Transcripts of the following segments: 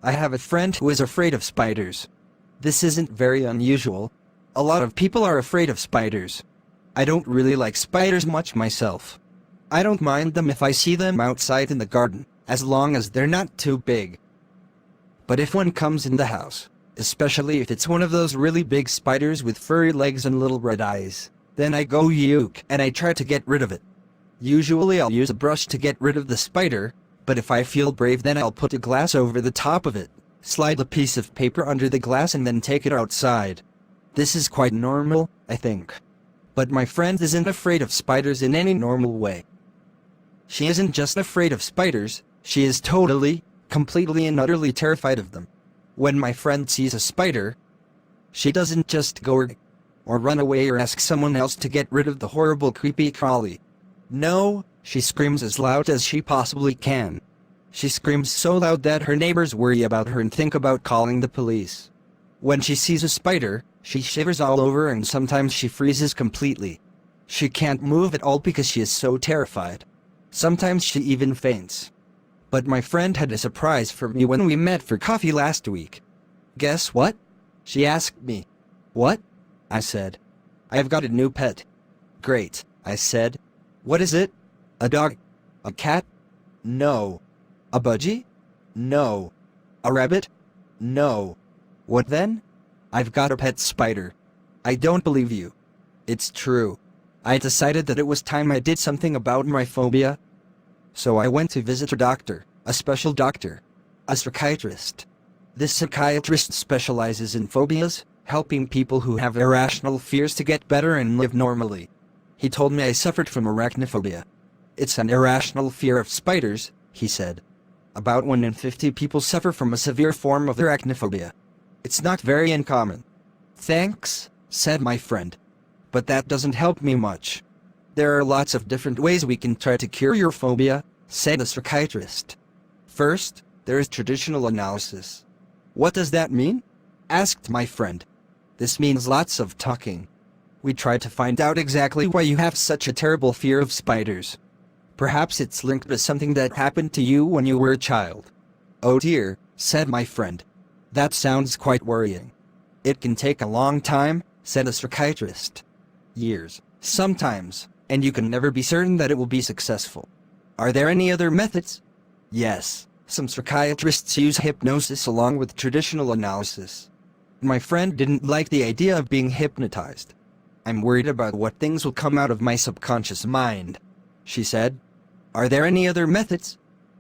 I have a friend who is afraid of spiders. This isn't very unusual. A lot of people are afraid of spiders. I don't really like spiders much myself. I don't mind them if I see them outside in the garden, as long as they're not too big. But if one comes in the house, especially if it's one of those really big spiders with furry legs and little red eyes, then I go yuck and I try to get rid of it. Usually I'll use a brush to get rid of the spider, but if I feel brave then I'll put a glass over the top of it, slide a piece of paper under the glass and then take it outside. This is quite normal, I think. But my friend isn't afraid of spiders in any normal way. She isn't just afraid of spiders, she is totally, completely and utterly terrified of them. When my friend sees a spider, she doesn't just go or run away or ask someone else to get rid of the horrible creepy crawly. No, she screams as loud as she possibly can. She screams so loud that her neighbors worry about her and think about calling the police. When she sees a spider, she shivers all over and sometimes she freezes completely. She can't move at all because she is so terrified. Sometimes she even faints. But my friend had a surprise for me when we met for coffee last week. Guess what? She asked me. What? I said. I've got a new pet. Great, I said. What is it? A dog? A cat? No. A budgie? No. A rabbit? No. What then? I've got a pet spider. I don't believe you. It's true. I decided that it was time I did something about my phobia. So I went to visit a doctor, a special doctor, a psychiatrist. This psychiatrist specializes in phobias, helping people who have irrational fears to get better and live normally. He told me I suffered from arachnophobia. It's an irrational fear of spiders, he said. About 1 in 50 people suffer from a severe form of arachnophobia. It's not very uncommon. Thanks, said my friend. But that doesn't help me much. There are lots of different ways we can try to cure your phobia, said the psychiatrist. First, there is traditional analysis. What does that mean? Asked my friend. This means lots of talking. We try to find out exactly why you have such a terrible fear of spiders. Perhaps it's linked to something that happened to you when you were a child. Oh dear, said my friend. That sounds quite worrying. It can take a long time, said a psychiatrist. Years, sometimes, and you can never be certain that it will be successful. Are there any other methods? Yes, some psychiatrists use hypnosis along with traditional analysis. My friend didn't like the idea of being hypnotized. I'm worried about what things will come out of my subconscious mind, she said. Are there any other methods?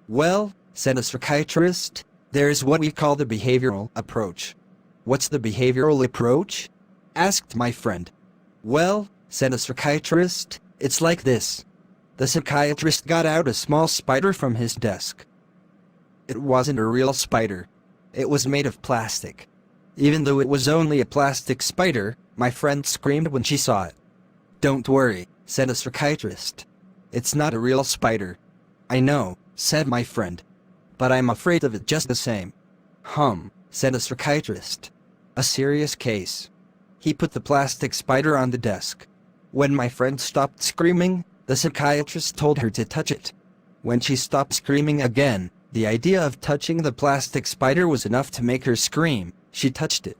Well, said a psychiatrist, there's what we call the behavioral approach. What's the behavioral approach? Asked my friend. Well, said a psychiatrist, it's like this. The psychiatrist got out a small spider from his desk. It wasn't a real spider. It was made of plastic. Even though it was only a plastic spider, my friend screamed when she saw it. Don't worry, said a psychiatrist. It's not a real spider. I know, said my friend. But I'm afraid of it just the same. Said a psychiatrist. A serious case. He put the plastic spider on the desk. When my friend stopped screaming, the psychiatrist told her to touch it. When she stopped screaming again, the idea of touching the plastic spider was enough to make her scream. She touched it.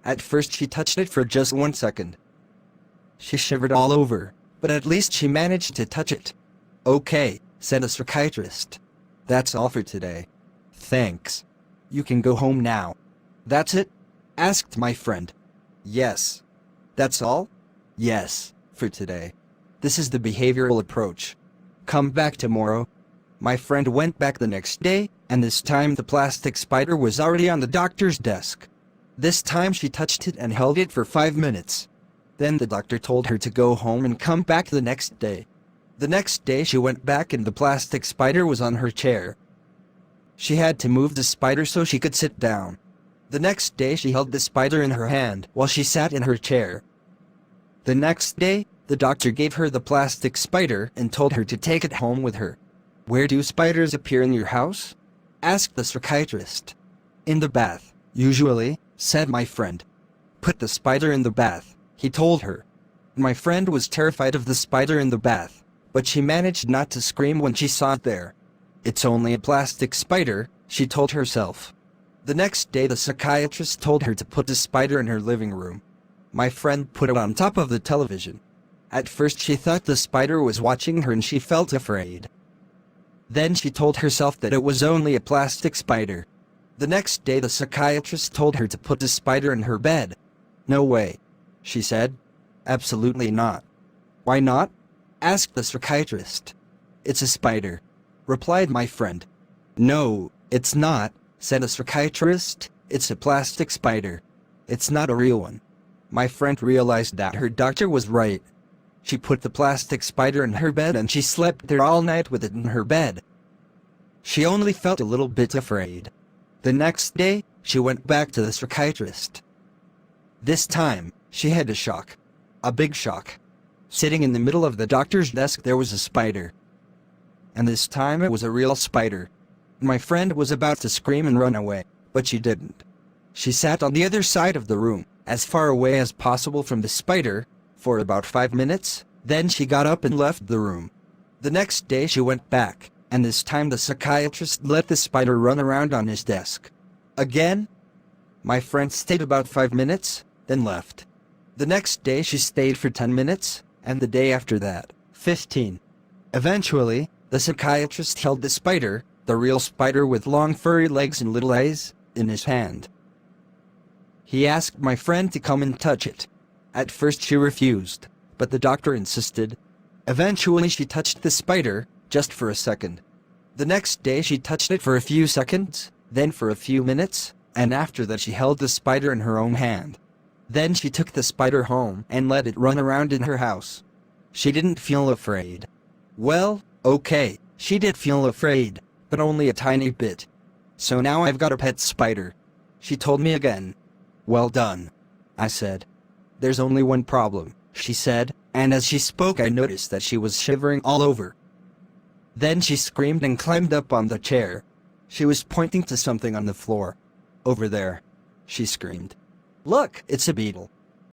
At first she touched it for just 1 second. She shivered all over, but at least she managed to touch it. Okay, said a psychiatrist. That's all for today. Thanks. You can go home now. That's it? Asked my friend. Yes. That's all? Yes, for today. This is the behavioral approach. Come back tomorrow. My friend went back the next day, and this time the plastic spider was already on the doctor's desk. This time she touched it and held it for 5 minutes. Then the doctor told her to go home and come back the next day. The next day she went back and the plastic spider was on her chair. She had to move the spider so she could sit down. The next day she held the spider in her hand while she sat in her chair. The next day, the doctor gave her the plastic spider and told her to take it home with her. Where do spiders appear in your house? Asked the psychiatrist. In the bath, usually, said my friend. Put the spider in the bath, he told her. My friend was terrified of the spider in the bath, but she managed not to scream when she saw it there. It's only a plastic spider, she told herself. The next day the psychiatrist told her to put the spider in her living room. My friend put it on top of the television. At first she thought the spider was watching her and she felt afraid. Then she told herself that it was only a plastic spider. The next day the psychiatrist told her to put the spider in her bed. "No way," she said. "Absolutely not." "Why not?" asked the psychiatrist. "It's a spider," replied my friend. "No, it's not," said the psychiatrist. "It's a plastic spider. It's not a real one." My friend realized that her doctor was right. She put the plastic spider in her bed and she slept there all night with it in her bed. She only felt a little bit afraid. The next day, she went back to the psychiatrist. This time, she had a shock. A big shock. Sitting in the middle of the doctor's desk there was a spider. And this time it was a real spider. My friend was about to scream and run away, but she didn't. She sat on the other side of the room, as far away as possible from the spider, for about 5 minutes, then she got up and left the room. The next day she went back, and this time the psychiatrist let the spider run around on his desk. Again? My friend stayed about 5 minutes, then left. The next day she stayed for 10 minutes, and the day after that, 15. Eventually, the psychiatrist held the spider, the real spider with long furry legs and little eyes, in his hand. He asked my friend to come and touch it. At first she refused, but the doctor insisted. Eventually she touched the spider, just for a second. The next day she touched it for a few seconds, then for a few minutes, and after that she held the spider in her own hand. Then she took the spider home and let it run around in her house. She didn't feel afraid. Well, okay, she did feel afraid, but only a tiny bit. "So now I've got a pet spider," she told me again. "Well done," I said. "There's only one problem," she said, and as she spoke I noticed that she was shivering all over. Then she screamed and climbed up on the chair. She was pointing to something on the floor. "Over there," she screamed. "Look, it's a beetle."